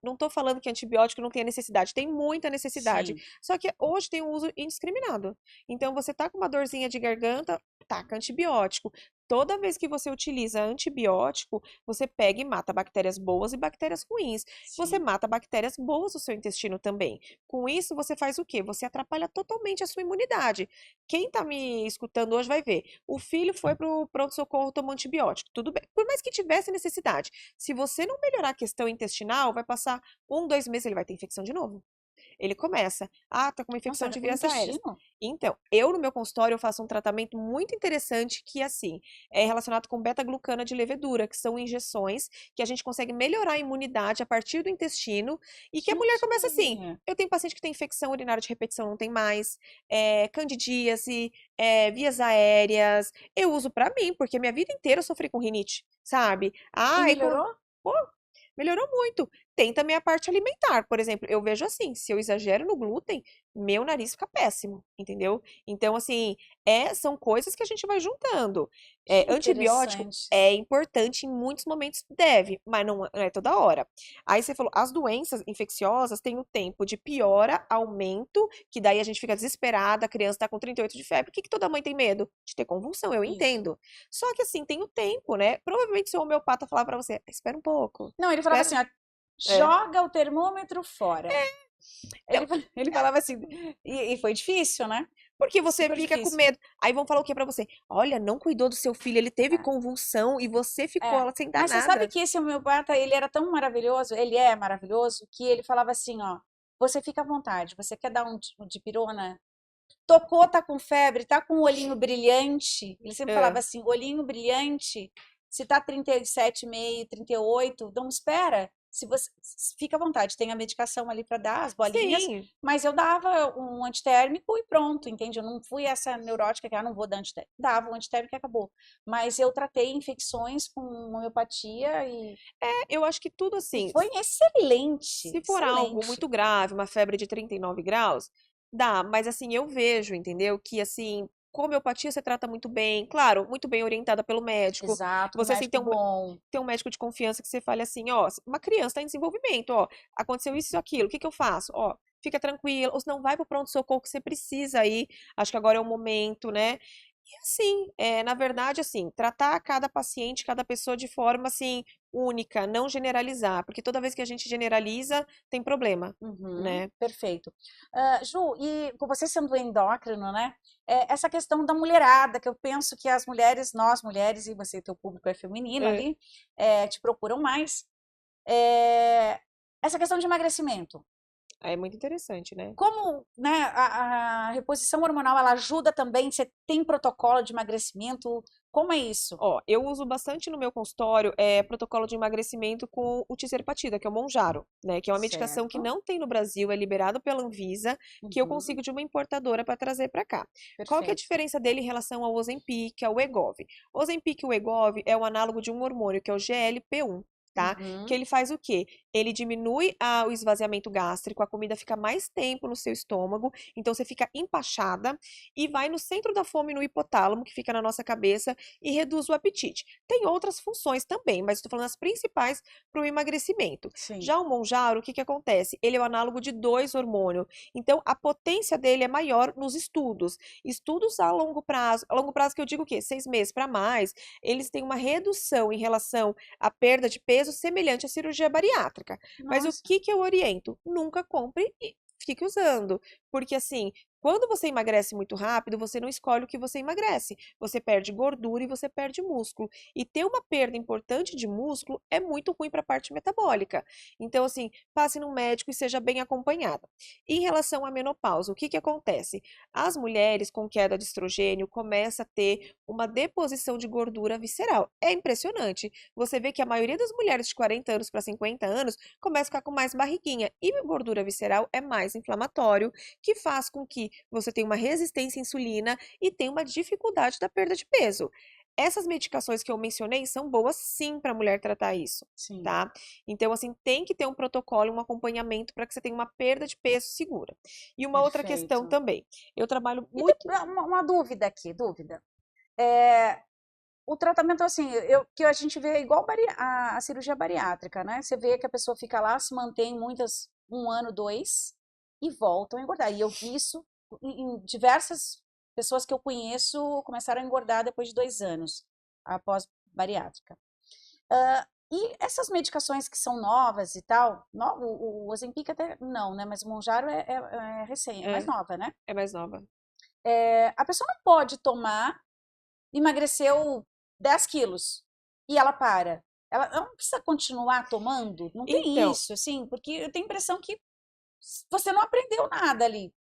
Não tô falando que antibiótico não tem necessidade, tem muita necessidade. sim. Só que hoje tem um uso indiscriminado. Então, você tá com uma dorzinha de garganta, taca antibiótico. Toda vez que você utiliza antibiótico, você pega e mata bactérias boas e bactérias ruins. Você Sim. mata bactérias boas no seu intestino também. Com isso, você faz o quê? Você atrapalha totalmente a sua imunidade. Quem tá me escutando hoje vai ver. O filho foi pro pronto-socorro, tomou antibiótico. Tudo bem. Por mais que tivesse necessidade. Se você não melhorar a questão intestinal, vai passar 1, 2 meses, ele vai ter infecção de novo. Ele começa, tá com uma infecção Nossa, de o vias aéreas. intestino? Então, eu no meu consultório eu faço um tratamento muito interessante que assim, é relacionado com beta-glucana de levedura, que são injeções que a gente consegue melhorar a imunidade a partir do intestino e que a mulher Gente, começa assim, eu tenho paciente que tem infecção urinária de repetição, não tem mais, candidíase, vias aéreas, eu uso pra mim, porque minha vida inteira eu sofri com rinite, sabe? e Ai, melhorou? pô, melhorou muito. Tem também a parte alimentar, por exemplo, eu vejo assim, se eu exagero no glúten, meu nariz fica péssimo, entendeu? Então, assim, são coisas que a gente vai juntando. Que Antibiótico interessante. é importante em muitos momentos, deve, mas não é toda hora. Aí você falou, as doenças infecciosas têm o tempo de piora, aumento, que daí a gente fica desesperada, a criança tá com 38 de febre, o que que toda mãe tem medo? De ter convulsão, eu Isso. entendo. Só que assim, tem o tempo, né? Provavelmente seu homeopata falava pra você, espera um pouco, Não, ele falava espera. assim, ó, É. joga o termômetro fora. Então, Ele falava assim, e foi difícil, né? porque você Super fica com difícil. medo. Aí vão falar o quê pra você? Olha, não cuidou do seu filho, ele teve convulsão e você ficou É. lá sem dar Mas você sabe nada. que esse homeopata, ele era tão maravilhoso, ele é maravilhoso, que ele falava assim, ó, você fica à vontade, você quer dar um de pirona? Tocou, tá com febre, tá com o olhinho brilhante. Ele sempre falava É. assim, olhinho brilhante, se tá 37,5, 38, não espera. Se você fica à vontade, tem a medicação ali para dar, as bolinhas, Sim. mas eu dava um antitérmico e pronto, entende? Eu não fui essa neurótica que não vou dar antitérmico. Dava um antitérmico e acabou. Mas eu tratei infecções com homeopatia Eu acho que tudo e assim, foi excelente, se for algo excelente. muito grave, uma febre de 39 graus, dá, mas assim, eu vejo, entendeu? Que assim, com homeopatia você trata muito bem, claro, muito bem orientada pelo médico. Exato, com Você assim médico bom. tem um médico de confiança que você fale assim, ó, uma criança está em desenvolvimento, ó, aconteceu isso e aquilo, o que que eu faço? Ó, fica tranquila, ou se não vai para o pronto-socorro que você precisa aí, acho que agora é o momento, né? E assim, na verdade, assim, tratar cada paciente, cada pessoa de forma assim única, não generalizar, porque toda vez que a gente generaliza, tem problema, Uhum, né? perfeito. Ju, e com você sendo endócrino, né? Essa questão da mulherada, que eu penso que as mulheres, nós mulheres, e você, teu público é feminino É, ali, te procuram mais. É, essa questão de emagrecimento. é muito interessante, né? Como, né, a reposição hormonal ela ajuda também? Você tem protocolo de emagrecimento? Como é isso? Ó, eu uso bastante no meu consultório protocolo de emagrecimento com o tiserpatida, que é o Monjaro, né? Que é uma medicação que Certo. não tem no Brasil, é liberado pela Anvisa, que eu Uhum, consigo de uma importadora para trazer para cá. Qual que é a perfeito. diferença dele em relação ao Ozempic, ao Wegovy? O Ozempic e o Wegovy é o análogo de um hormônio, que é o GLP-1. Tá? Que Uhum, ele faz o quê? Ele diminui o esvaziamento gástrico, a comida fica mais tempo no seu estômago, então você fica empachada e vai no centro da fome, no hipotálamo, que fica na nossa cabeça, e reduz o apetite. Tem outras funções também, mas estou falando as principais para o emagrecimento. sim. Já o Monjaro, o que que acontece? Ele é o análogo de dois hormônios, então a potência dele é maior nos estudos. Estudos a longo prazo que eu digo o quê? 6 meses para mais, eles têm uma redução em relação à perda de peso semelhante à cirurgia bariátrica. Mas o Nossa, que que eu oriento? Nunca compre e fique usando, porque assim, quando você emagrece muito rápido, você não escolhe o que você emagrece. Você perde gordura e você perde músculo. E ter uma perda importante de músculo é muito ruim para a parte metabólica. Então, assim, passe no médico e seja bem acompanhada. Em relação à menopausa, o que que acontece? As mulheres com queda de estrogênio começam a ter uma deposição de gordura visceral. É impressionante. Você vê que a maioria das mulheres de 40 anos para 50 anos começa a ficar com mais barriguinha. E gordura visceral é mais inflamatório, que faz com que você tenha uma resistência à insulina e tenha uma dificuldade da perda de peso. Essas medicações que eu mencionei são boas sim para a mulher tratar isso, sim, tá? Então, assim, tem que ter um protocolo, um acompanhamento para que você tenha uma perda de peso segura. E uma outra questão perfeito. também, eu trabalho E muito. uma dúvida aqui, dúvida. É, o tratamento, assim, que a gente vê igual a cirurgia bariátrica, né? Você vê que a pessoa fica lá, se mantém muitas, 1 ano, 2, e voltam a engordar. E eu vi isso em diversas pessoas que eu conheço começaram a engordar depois de 2 anos, após bariátrica. E essas medicações que são novas e tal, o Ozempic até não, né? Mas o Mounjaro é recém, é mais É, nova, né? é mais nova. A pessoa não pode tomar, emagreceu 10 quilos e ela para. Ela não precisa continuar tomando? Não tem Então, isso, assim, porque eu tenho a impressão que você não aprendeu nada ali.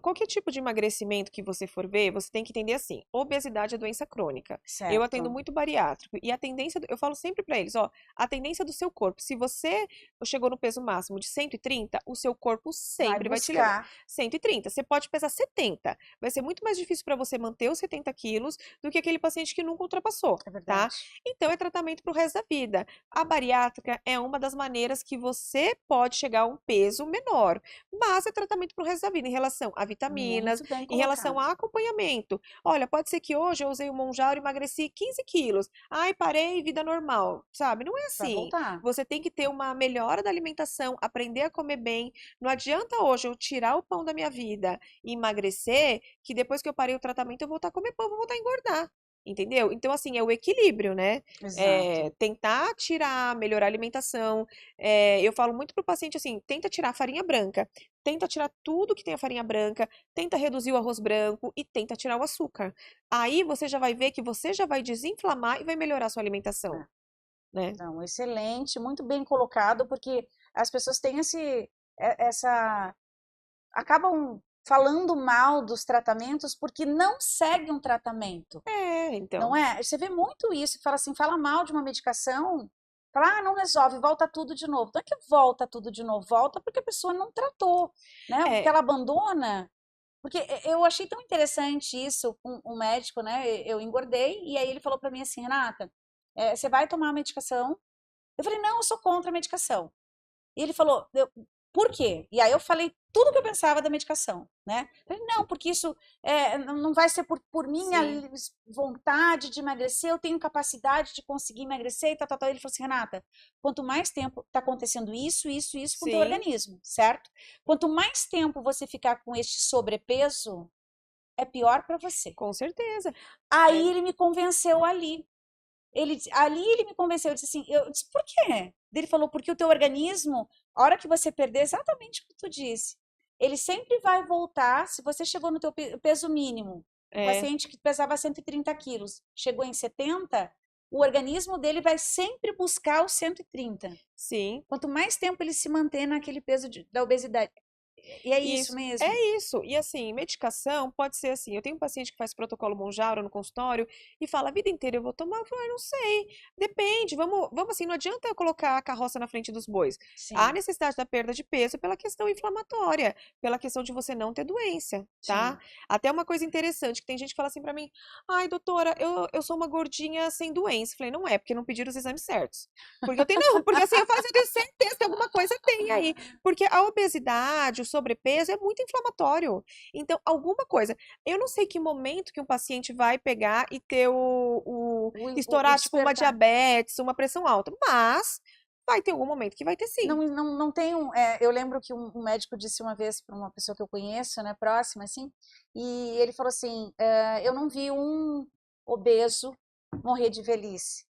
qualquer tipo de emagrecimento que você for ver, você tem que entender assim: obesidade é doença crônica. Eu atendo Certo. muito bariátrico e a tendência, eu falo sempre para eles, ó, a tendência do seu corpo, se você chegou no peso máximo de 130, o seu corpo Vai sempre vai te levar buscar. 130. Você pode pesar 70, vai ser muito mais difícil para você manter os 70 quilos do que aquele paciente que nunca ultrapassou, É tá? verdade. Então é tratamento para o resto da vida. A bariátrica é uma das maneiras que você pode chegar a um peso menor, mas é tratamento para o resto da vida em relação a vitaminas, Muito bem em relação colocado. a acompanhamento. Olha, pode ser que hoje eu usei o Monjaro e emagreci 15 quilos. Ai, parei, vida normal, sabe? Não é Vai assim. voltar. Você tem que ter uma melhora da alimentação, aprender a comer bem. Não adianta hoje eu tirar o pão da minha vida e emagrecer, que depois que eu parei o tratamento eu vou voltar a comer pão, vou voltar a engordar. Entendeu? Então, assim, é o equilíbrio, né? Exato. Tentar tirar, melhorar a alimentação. Eu falo muito pro paciente assim: tenta tirar a farinha branca, tenta tirar tudo que tem a farinha branca, tenta reduzir o arroz branco e tenta tirar o açúcar. Aí você já vai ver que você já vai desinflamar e vai melhorar a sua alimentação, É. né? Não, excelente, muito bem colocado, porque as pessoas têm essa acabam falando mal dos tratamentos porque não seguem um tratamento, não Então. é? Você vê muito isso, que fala assim, fala mal de uma medicação, fala, não resolve, volta tudo de novo. Não é que volta tudo de novo, volta porque a pessoa não tratou, né? Porque É, ela abandona. Porque eu achei tão interessante isso com o médico, né? Eu engordei e aí ele falou para mim assim, Renata, você vai tomar a medicação? Eu falei, não, eu sou contra a medicação. E ele falou, por quê? E aí eu falei tudo que eu pensava da medicação, né? Eu falei, não, porque isso não vai ser por minha sim, vontade de emagrecer, eu tenho capacidade de conseguir emagrecer e tal, tal, tal. Ele falou assim, Renata, quanto mais tempo está acontecendo isso com o teu sim, organismo, certo? Quanto mais tempo você ficar com este sobrepeso, é pior para você. com certeza. Aí É, ele me convenceu ali. Ali ele me convenceu, eu disse assim, eu disse, por quê? Ele falou, porque o teu organismo, a hora que você perder, exatamente o que tu disse, ele sempre vai voltar, se você chegou no teu peso mínimo, o é, paciente que pesava 130 quilos, chegou em 70, o organismo dele vai sempre buscar os 130. sim. Quanto mais tempo ele se manter naquele peso da obesidade. E é E isso isso mesmo. é isso. E assim, medicação pode ser assim. Eu tenho um paciente que faz protocolo Monjaro no consultório e fala a vida inteira eu vou tomar. Eu falo, não sei. Depende. Vamos assim, não adianta eu colocar a carroça na frente dos bois. Há Sim, necessidade da perda de peso pela questão inflamatória, pela questão de você não ter doença, tá? sim. Até uma coisa interessante, que tem gente que fala assim pra mim, ai, doutora, eu sou uma gordinha sem doença. Eu falei, não é, porque não pediram os exames certos. Porque eu tenho, não, porque assim, eu tenho certeza que alguma coisa tem aí. Porque a obesidade, o sobrepeso é muito inflamatório. Então, alguma coisa. Eu não sei que momento que um paciente vai pegar e ter O estourar, tipo, uma despertar. diabetes, uma pressão alta. Mas vai ter algum momento que vai ter sim. Não tem eu lembro que um médico disse uma vez para uma pessoa que eu conheço, né, próxima, assim, e ele falou assim, eu não vi um obeso morrer de velhice,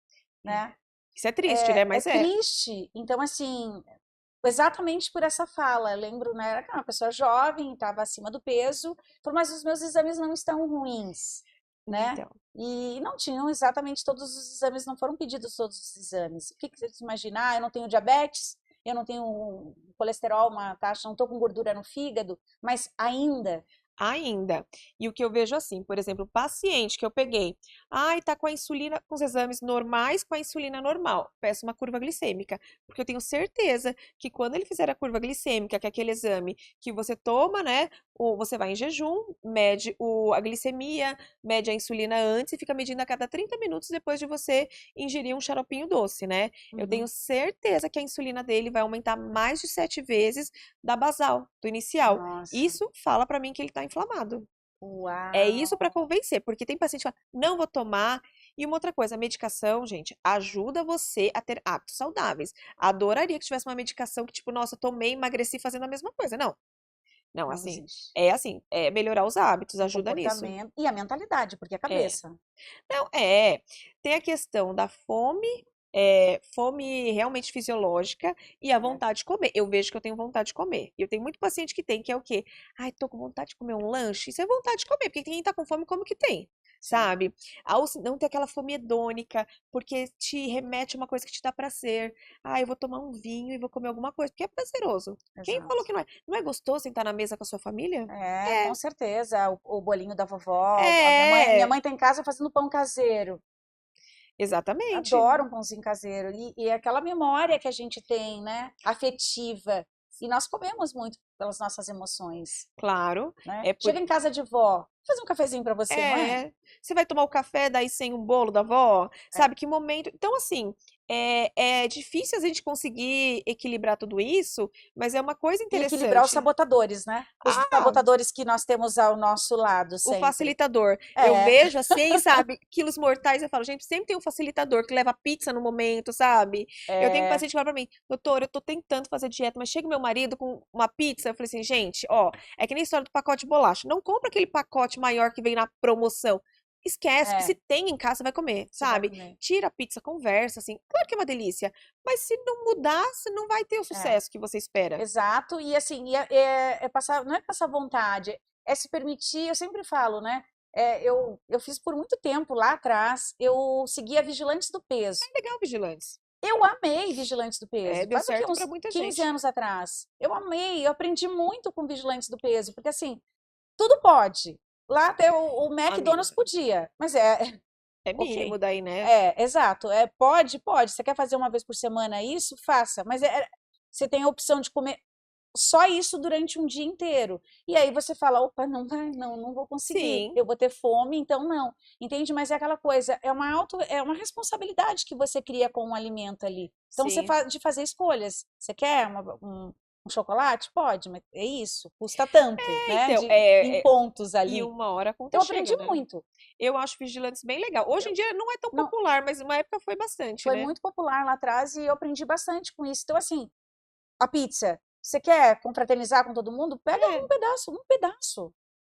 né? Isso é triste, né? É Mas é. triste. Então, assim, exatamente por essa fala, eu lembro, né, era uma pessoa jovem, estava acima do peso, falou, mas os meus exames não estão ruins, né? Então. E não tinham exatamente todos os exames, não foram pedidos todos os exames. O que que vocês imaginam? Ah, eu não tenho diabetes, eu não tenho colesterol, uma taxa, não estou com gordura no fígado, mas ainda, Ainda. E o que eu vejo assim, por exemplo, o paciente que eu peguei, ai, tá com a insulina, com os exames normais, com a insulina normal. Peço uma curva glicêmica, porque eu tenho certeza que quando ele fizer a curva glicêmica, que é aquele exame que você toma, né, você vai em jejum, mede a glicemia, mede a insulina antes e fica medindo a cada 30 minutos depois de você ingerir um xaropinho doce, né? Eu tenho uhum, certeza que a insulina dele vai aumentar mais de 7 vezes da basal, do inicial. nossa, Isso fala pra mim que ele tá inflamado. É isso pra uau, convencer, porque tem paciente que fala, não vou tomar. E uma outra coisa, a medicação, gente, ajuda você a ter hábitos saudáveis. Adoraria que tivesse uma medicação que, tipo, nossa, tomei, e emagreci fazendo a mesma coisa. Não, não, não existe. assim, é melhorar os hábitos, O ajuda nisso. comportamento e a mentalidade, porque a É. cabeça. Não, tem a questão da fome, fome realmente fisiológica e a É, vontade de comer. Eu vejo que eu tenho vontade de comer. E eu tenho muito paciente que tem, que é o quê? Ai, tô com vontade de comer um lanche. Isso é vontade de comer, porque quem tá com fome, come o que tem, sim, sabe? Ou se não ter aquela fome hedônica, porque te remete a uma coisa que te dá prazer. Ah, eu vou tomar um vinho e vou comer alguma coisa, porque é prazeroso. Quem falou exato. que não é? Não é gostoso sentar na mesa com a sua família? É, com É, certeza. O bolinho da vovó, a minha é, mãe tá em casa fazendo pão caseiro. exatamente. Adoro um pãozinho caseiro. E aquela memória que a gente tem, né? Afetiva. E nós comemos muito pelas nossas emoções, Claro. né? É por, Chega em casa de vó, vou fazer um cafezinho para você, não é? Você vai tomar o café daí sem um bolo da avó? É. Sabe que momento? Então, assim, é difícil a gente conseguir equilibrar tudo isso, mas é uma coisa E equilibrar os interessante. sabotadores, né? Os Ah, sabotadores que nós temos ao nosso lado o sempre. facilitador. Eu É, vejo assim, sabe, quilos mortais, eu falo, gente, sempre tem um facilitador que leva pizza no momento, sabe? Eu tenho é, paciente que fala pra mim, doutor, eu tô tentando fazer dieta, mas chega meu marido com uma pizza, eu falei assim, gente, ó, é que nem a história do pacote de bolacha. Não compra aquele pacote maior que vem na promoção. Esquece, que é, se tem em casa, você vai comer, você vai sabe? comer. Tira a pizza, conversa, assim. Claro que é uma delícia, mas se não mudar, você não vai ter o É. sucesso que você espera. Exato, e assim, é passar, não é passar vontade, é se permitir, eu sempre falo, né? Eu fiz por muito tempo lá atrás, eu seguia Vigilantes do Peso. É legal, vigilantes. Eu amei Vigilantes do É, Peso, deu faz o quê? certo pra Uns muita 15 gente. anos atrás. Eu amei, eu aprendi muito com Vigilantes do Peso, porque assim, tudo pode. Lá até o Amiga, McDonald's podia, mas é mínimo ok. daí, né? Exato. Pode. Você quer fazer uma vez por semana isso? Faça. Mas você tem a opção de comer só isso durante um dia inteiro. E aí você fala, opa, não vai, não vou conseguir. Sim, Eu vou ter fome, então não. Entende? Mas é aquela coisa, é uma responsabilidade que você cria com o alimento ali. Então você sim. de fazer escolhas. Você quer um chocolate? Pode, mas é isso. Custa tanto, né? Então, Em pontos e ali. uma hora a conta Eu aprendi chega, né? muito. Eu acho vigilantes bem legal. Hoje em Eu, dia não é tão não, popular, mas uma época foi bastante, foi né? muito popular lá atrás e eu aprendi bastante com isso. Então, assim, a pizza, você quer confraternizar com todo mundo? Pega É, um pedaço,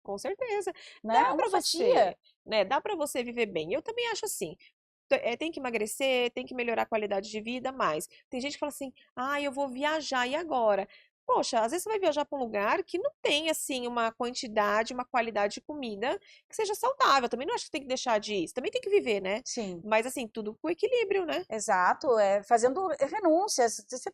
com certeza. né? Dá Uma pra fatia. você, né? Dá pra você viver bem. Eu também acho assim. Tem que emagrecer, tem que melhorar a qualidade de vida, mas tem gente que fala assim: "Ah, eu vou viajar e agora?" Poxa, às vezes você vai viajar para um lugar que não tem assim uma quantidade, uma qualidade de comida que seja saudável. Também não acho que tem que deixar de ir. Você também tem que viver, né? Sim, Mas assim, tudo com equilíbrio, né? exato. Fazendo renúncias. Você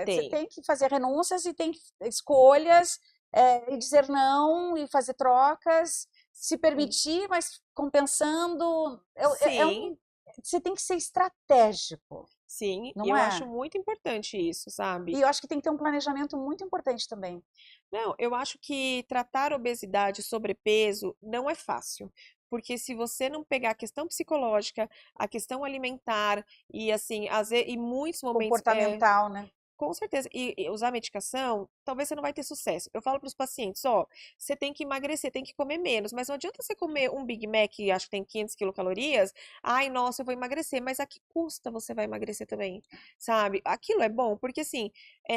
Tem. tem que fazer renúncias e tem escolhas e dizer não e fazer trocas, se permitir, mas compensando. Sim, Você tem que ser estratégico, sim, não eu é? acho muito importante isso, sabe? E eu acho que tem que ter um planejamento muito importante também. Não, eu acho que tratar obesidade e sobrepeso não é fácil. Porque se você não pegar a questão psicológica, a questão alimentar e assim, em muitos momentos Comportamental, né? com certeza. E usar medicação, talvez você não vai ter sucesso. Eu falo para os pacientes, ó, você tem que emagrecer, tem que comer menos, mas não adianta você comer um Big Mac, acho que tem 500 quilocalorias, ai, nossa, eu vou emagrecer, mas a que custa você vai emagrecer também, sabe? Aquilo é bom, porque assim,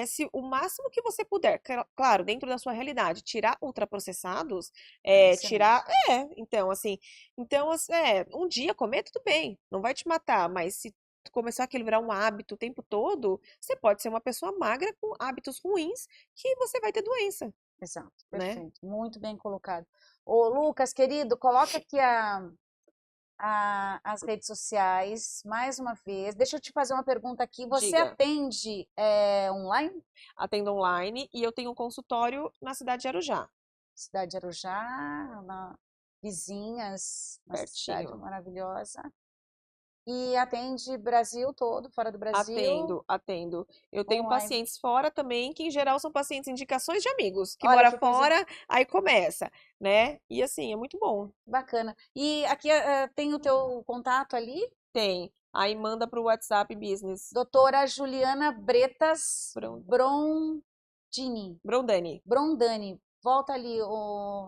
se o máximo que você puder, claro, dentro da sua realidade, tirar ultraprocessados, tirar, Excelente. um dia comer, tudo bem, não vai te matar, mas se começar aquilo virar um hábito o tempo todo, você pode ser uma pessoa magra com hábitos ruins que você vai ter doença, Exato, né? perfeito. Muito bem colocado. Ô, Lucas, querido, coloca aqui as redes sociais mais uma vez. Deixa eu te fazer uma pergunta aqui. Você Diga, atende online? atendo online e eu tenho um consultório na cidade de Arujá, Cidade de Arujá, vizinhas, uma cidade pertinho. maravilhosa. E atende Brasil todo, fora do Brasil, Atendo, atendo. Eu tenho online. pacientes fora também, que em geral são pacientes indicações de amigos, que Olha mora que coisa fora, aí começa, né? E assim, é muito bom. bacana. E aqui tem o teu contato ali, Tem. Aí manda pro WhatsApp Business. doutora Juliana Bretas Bron- Brondini. Brondani. Brondani. Volta ali,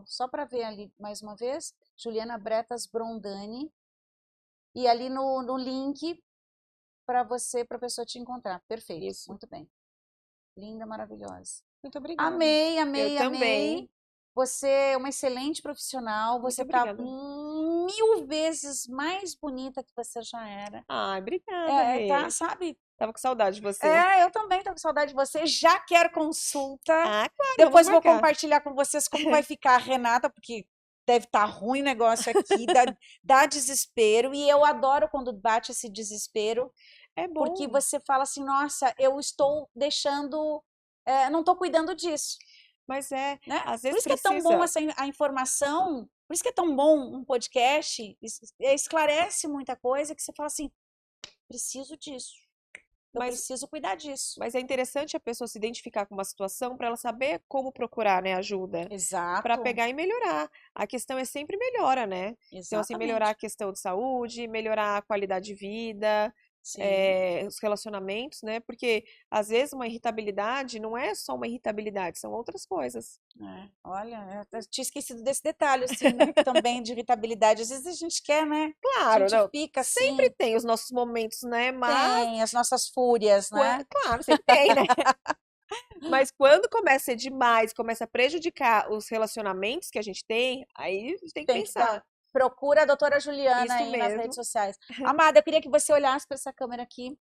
só para ver ali mais uma vez. Juliana Bretas Brondani. E ali no link para você, para a pessoa te encontrar. Perfeito, Isso. muito bem. Linda, maravilhosa. Muito obrigada. Amei, Eu amei, também. amei. Você é uma excelente profissional. Muito Você tá obrigada. 1000 vezes mais bonita que você já era. Ai, obrigada, Tá, Rê. sabe? Tava com saudade de você. Eu também tô com saudade de você. Já quero consulta. Ah, claro, vamos Depois vou marcar. compartilhar com vocês como vai ficar a Renata, porque deve estar ruim o negócio aqui, dá desespero. E eu adoro quando bate esse desespero, É porque bom, você fala assim: nossa, eu estou deixando, não estou cuidando disso, mas né? às Por vezes isso que é tão bom precisa. a informação, por isso que é tão bom um podcast, esclarece muita coisa que você fala assim: preciso disso, eu Mas, preciso cuidar disso. mas é interessante a pessoa se identificar com uma situação para ela saber como procurar, né, ajuda, para Exato, pegar e melhorar. A questão é sempre melhora, né? Então, assim, melhorar a exatamente. questão de saúde, melhorar a qualidade de vida, Sim. os relacionamentos, né? Porque às vezes uma irritabilidade não é só uma irritabilidade, são outras coisas. Olha, eu até tinha esquecido desse detalhe, assim, né? Também de irritabilidade. Às vezes a gente quer, né? A Claro, gente não, fica sempre assim, tem os nossos momentos, né? Mas, tem as nossas fúrias, né? claro, sempre tem, né? Mas quando começa a ser demais, começa a prejudicar os relacionamentos que a gente tem, aí a gente tem que Tem que pensar. dar. Procura a doutora Juliana Isso aí nas redes mesmo. sociais. Amada, eu queria que você olhasse para essa câmera aqui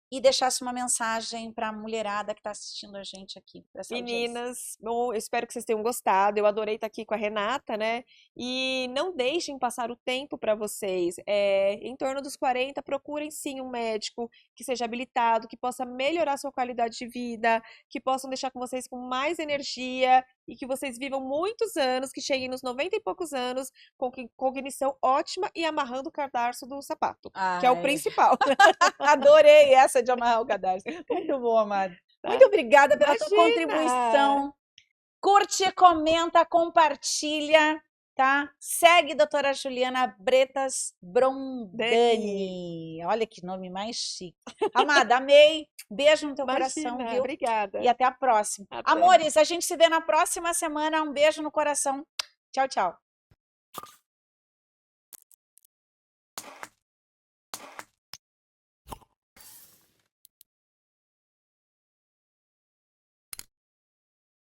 e deixasse uma mensagem para a mulherada que está assistindo a gente aqui, para essa audiência. Meninas, bom, eu espero que vocês tenham gostado. Eu adorei estar aqui com a Renata, né? E não deixem passar o tempo para vocês. Em torno dos 40, procurem sim um médico que seja habilitado, que possa melhorar sua qualidade de vida, que possam deixar com vocês com mais energia e que vocês vivam muitos anos, que cheguem nos 90 e poucos anos com cognição ótima e amarrando o cadarço do sapato, que é o Ai, principal, adorei essa de amarrar o cadarço. Muito bom, amada. Muito tá? obrigada pela tua Imagina! contribuição. Curte, comenta, compartilha, tá? Segue doutora Juliana Bretas Dani, Brondani. Olha que nome mais chique. Amada, amei. Beijo no teu coração, imagina, viu? E obrigada. até a próxima. Até. Amores, a gente se vê na próxima semana. Um beijo no coração. Tchau, tchau.